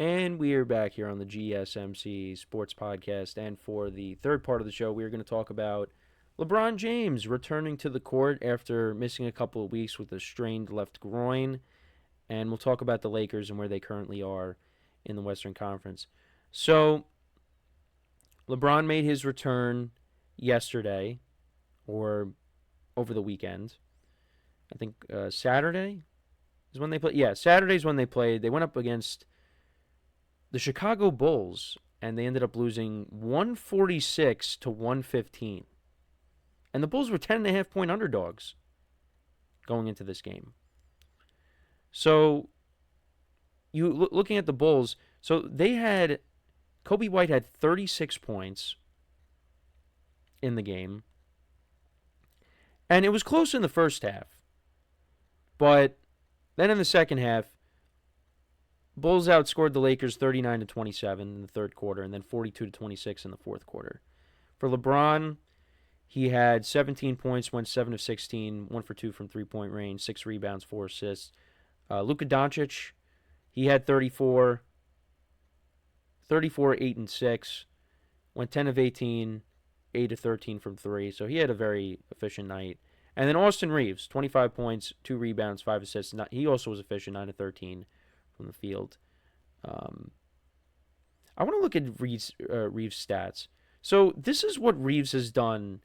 And we are back here on the GSMC Sports Podcast. And for the third part of the show, we are going to talk about LeBron James returning to the court after missing a couple of weeks with a strained left groin. And we'll talk about the Lakers and where they currently are in the Western Conference. So, LeBron made his return yesterday or over the weekend. I think Saturday is when they played. Yeah, Saturday's when they played. They went up against the Chicago Bulls, and they ended up losing 146 to 115. And the Bulls were 10.5-point underdogs going into this game. So, looking at the Bulls, so they had Kobe White had 36 points in the game, and it was close in the first half. But then in the second half, Bulls outscored the Lakers 39 to 27 in the third quarter, and then 42 to 26 in the fourth quarter. For LeBron, he had 17 points, went 7 of 16, 1 for 2 from three-point range, 6 rebounds, 4 assists. Luka Doncic, he had 34, 8 and 6, went 10 of 18, 8 of 13 from 3. So he had a very efficient night. And then Austin Reeves, 25 points, 2 rebounds, 5 assists. He also was efficient, 9 of 13 from the field. I want to look at Reeves' stats. So this is what Reeves has done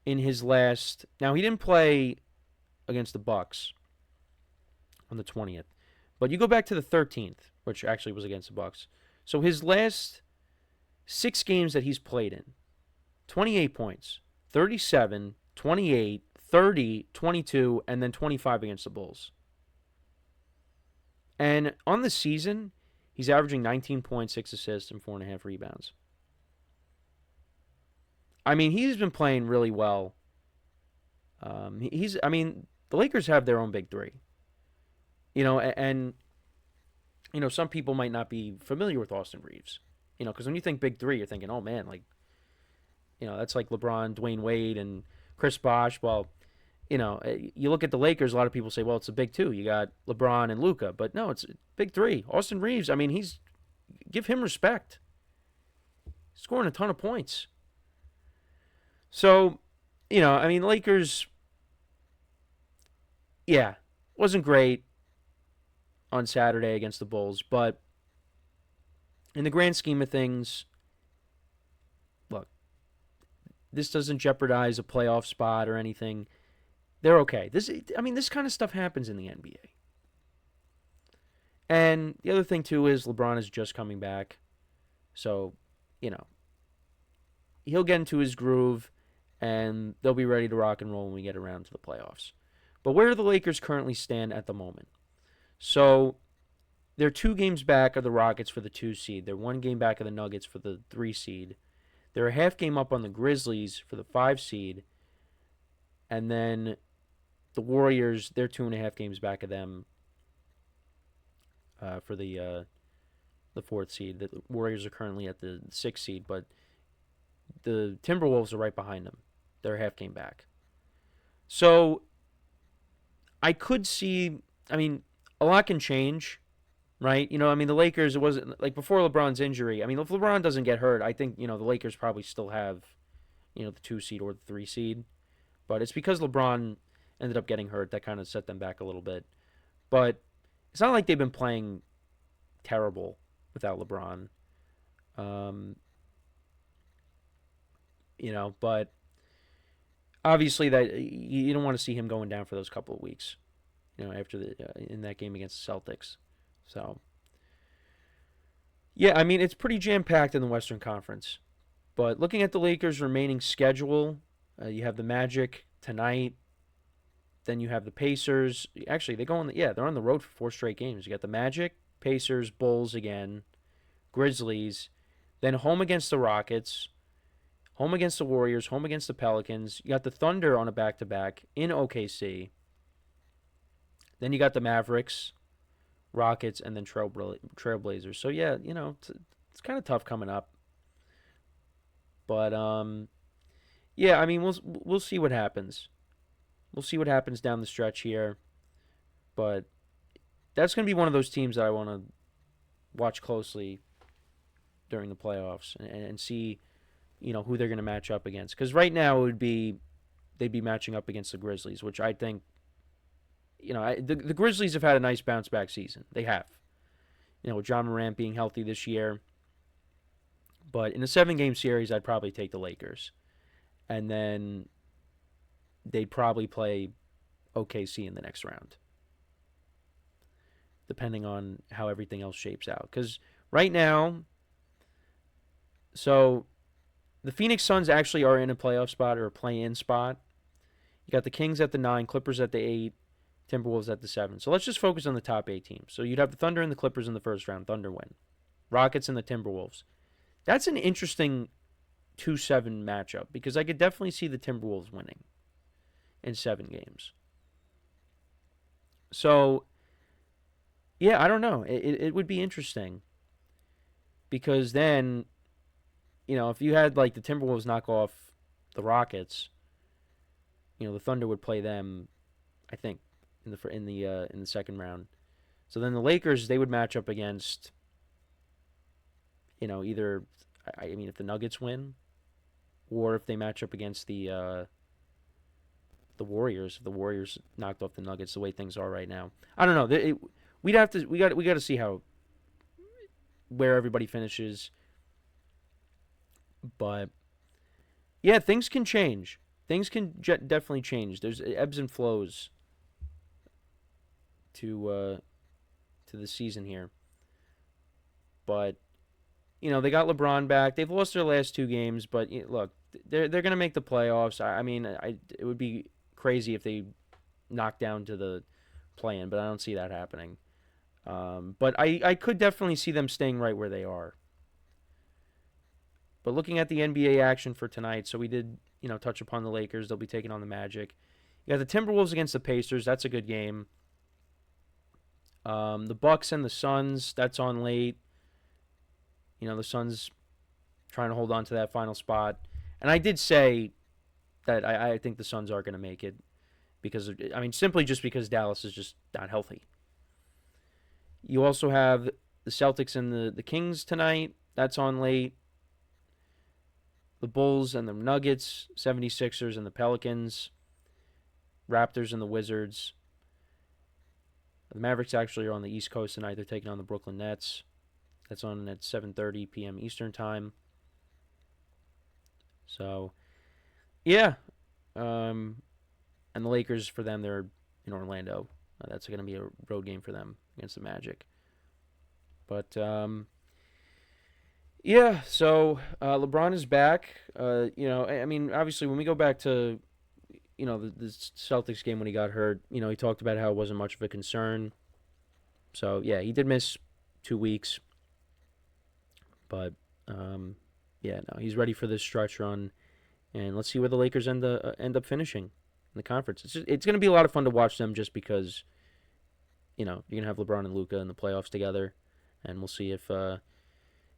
in his last. Now he didn't play against the Bucks on the 20th, but you go back to the 13th, which actually was against the Bucks. So his last 6 games that he's played in, 28 points, 37, 28, 30, 22, and then 25 against the Bulls. And on the season, he's averaging 19.6 assists and 4.5 rebounds. I mean, he's been playing really well. The Lakers have their own big three. And some people might not be familiar with Austin Reeves. Because when you think big three, you're thinking, oh man, that's like LeBron, Dwayne Wade, and Chris Bosh. Well, you look at the Lakers, a lot of people say, well, it's a big two. You got LeBron and Luka. But no, it's a big three. Austin Reeves, give him respect. He's scoring a ton of points. So, Lakers, wasn't great on Saturday against the Bulls. But in the grand scheme of things, look, this doesn't jeopardize a playoff spot or anything. They're okay. This kind of stuff happens in the NBA. And the other thing, too, is LeBron is just coming back. So, he'll get into his groove, and they'll be ready to rock and roll when we get around to the playoffs. But where do the Lakers currently stand at the moment? So, they're 2 games back of the Rockets for the 2 seed. They're 1 game back of the Nuggets for the 3 seed. They're a half game up on the Grizzlies for the 5 seed. And then the Warriors, they're 2.5 games back of them for the 4th seed. The Warriors are currently at the 6th seed, but the Timberwolves are right behind them. They're a half game back. So I could see, a lot can change, right? The Lakers, it wasn't like before LeBron's injury. If LeBron doesn't get hurt, I think, the Lakers probably still have, the 2 seed or the 3 seed. But it's because LeBron ended up getting hurt that kind of set them back a little bit. But it's not like they've been playing terrible without LeBron. But obviously that you don't want to see him going down for those couple of weeks, after in that game against the Celtics. So, yeah, it's pretty jam-packed in the Western Conference. But looking at the Lakers' remaining schedule, you have the Magic tonight. Then you have the Pacers. Actually, they're on the road for 4 straight games. You got the Magic, Pacers, Bulls again, Grizzlies, then home against the Rockets, home against the Warriors, home against the Pelicans. You got the Thunder on a back-to-back in OKC. Then you got the Mavericks, Rockets, and then Trailblazers. So, yeah, it's kind of tough coming up. But, we'll see what happens. We'll see what happens down the stretch here. But that's going to be one of those teams that I want to watch closely during the playoffs and see, who they're going to match up against. Because right now they'd be matching up against the Grizzlies, which I think, the Grizzlies have had a nice bounce back season. They have. With John Morant being healthy this year. But in a 7-game series, I'd probably take the Lakers. And then they'd probably play OKC in the next round, depending on how everything else shapes out. Because right now, so the Phoenix Suns actually are in a playoff spot or a play-in spot. You got the Kings at the 9, Clippers at the 8, Timberwolves at the 7. So let's just focus on the top 8 teams. So you'd have the Thunder and the Clippers in the first round. Thunder win. Rockets and the Timberwolves. That's an interesting 2-7 matchup because I could definitely see the Timberwolves winning in 7 games. So, yeah, I don't know. It would be interesting because then, if you had like the Timberwolves knock off the Rockets, the Thunder would play them, I think, in the second round. So then the Lakers, they would match up against, either, if the Nuggets win, or if they match up against the Warriors. If the Warriors knocked off the Nuggets, the way things are right now, I don't know. We got to see where everybody finishes. But yeah, things can change. Things can definitely change. There's ebbs and flows to the season here. But they got LeBron back. They've lost their last 2 games, but look, they're going to make the playoffs. It would be crazy if they knocked down to the play-in, but I don't see that happening. But I could definitely see them staying right where they are. But looking at the NBA action for tonight, so we did, touch upon the Lakers. They'll be taking on the Magic. You got the Timberwolves against the Pacers. That's a good game. The Bucks and the Suns, that's on late. The Suns trying to hold on to that final spot. And I did say that I think the Suns are going to make it because, simply just because Dallas is just not healthy. You also have the Celtics and the Kings tonight. That's on late. The Bulls and the Nuggets, 76ers and the Pelicans, Raptors and the Wizards. The Mavericks actually are on the East Coast tonight. They're taking on the Brooklyn Nets. That's on at 7:30 p.m. Eastern Time. So, yeah. And the Lakers, for them, they're in Orlando. That's going to be a road game for them against the Magic. But, yeah, so LeBron is back. Obviously, when we go back to, the Celtics game when he got hurt, he talked about how it wasn't much of a concern. So, yeah, he did miss 2 weeks. But, he's ready for this stretch run. And let's see where the Lakers end up finishing in the conference. It's going to be a lot of fun to watch them just because, you're going to have LeBron and Luka in the playoffs together. And we'll see if,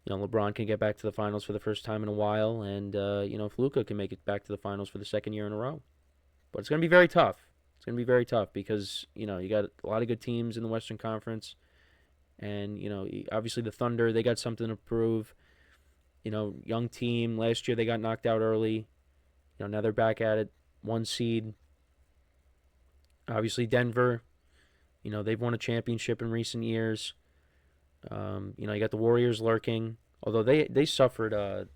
LeBron can get back to the finals for the first time in a while. And, if Luka can make it back to the finals for the second year in a row. But it's going to be very tough. It's going to be very tough because, you got a lot of good teams in the Western Conference. And, obviously the Thunder, they got something to prove. Young team. Last year they got knocked out early. Now they're back at it. 1 seed. Obviously Denver, they've won a championship in recent years. You got the Warriors lurking. Although they suffered a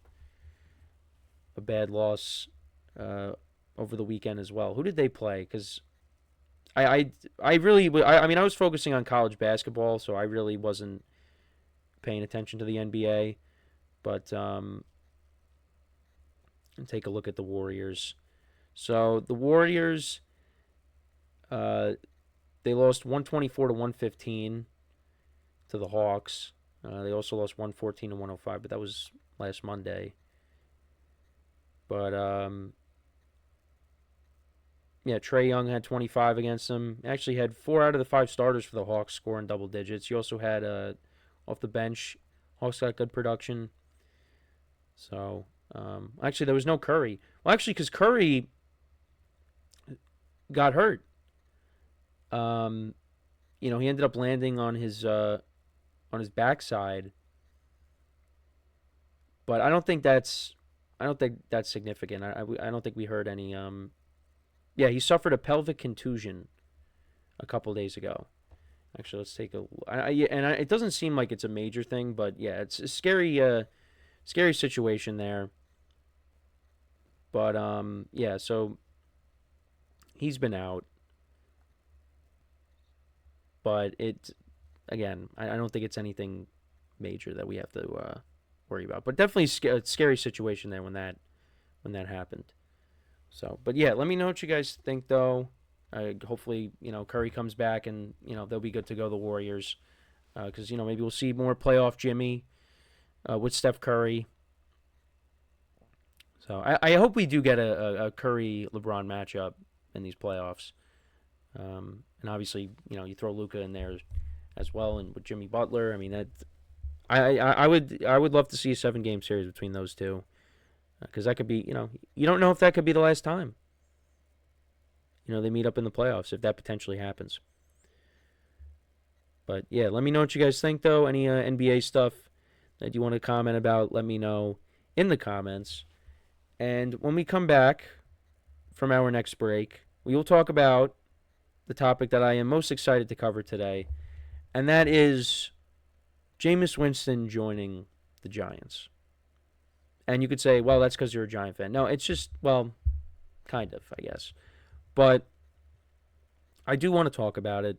bad loss over the weekend as well. Who did they play? Because I was focusing on college basketball, so I really wasn't paying attention to the NBA. But take a look at the Warriors. So the Warriors, they lost 124 to 115 to the Hawks. They also lost 114 to 105, but that was last Monday. But Trae Young had 25 against them. Actually had 4 out of the 5 starters for the Hawks scoring double digits. You also had off the bench, Hawks got good production. So actually there was no Curry. Well, actually, because Curry got hurt. He ended up landing on his on his backside, but I don't think that's significant. I don't think we heard any. Yeah, he suffered a pelvic contusion a couple days ago. Actually, let's take a. Yeah, and it doesn't seem like it's a major thing, but yeah, it's a scary situation there. But yeah, so he's been out, but it again, I don't think it's anything major that we have to worry about. But definitely a scary situation there when that happened. So, but yeah, let me know what you guys think though. Hopefully, Curry comes back and they'll be good to go. The Warriors, because maybe we'll see more playoff Jimmy with Steph Curry. So I hope we do get a Curry LeBron matchup in these playoffs. And obviously, you throw Luka in there as well, and with Jimmy Butler. I mean, I would love to see a 7-game series between those two, because that could be, you don't know if that could be the last time. They meet up in the playoffs if that potentially happens. But yeah, let me know what you guys think though. Any NBA stuff that you want to comment about, let me know in the comments. And when we come back from our next break, we will talk about the topic that I am most excited to cover today, and that is Jameis Winston joining the Giants. And you could say, well, that's because you're a Giant fan. No, it's just, well, kind of, I guess. But I do want to talk about it,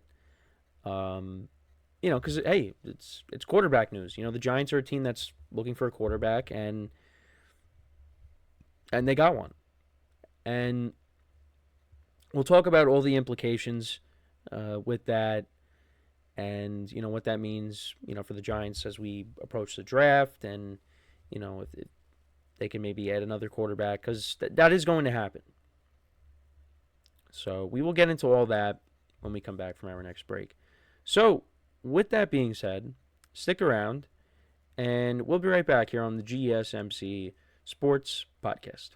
because, hey, it's quarterback news. The Giants are a team that's looking for a quarterback, and they got one. And we'll talk about all the implications with that, and what that means, for the Giants as we approach the draft, and if they can maybe add another quarterback, because that is going to happen. So we will get into all that when we come back from our next break. So with that being said, stick around, and we'll be right back here on the GSMC Sports Podcast.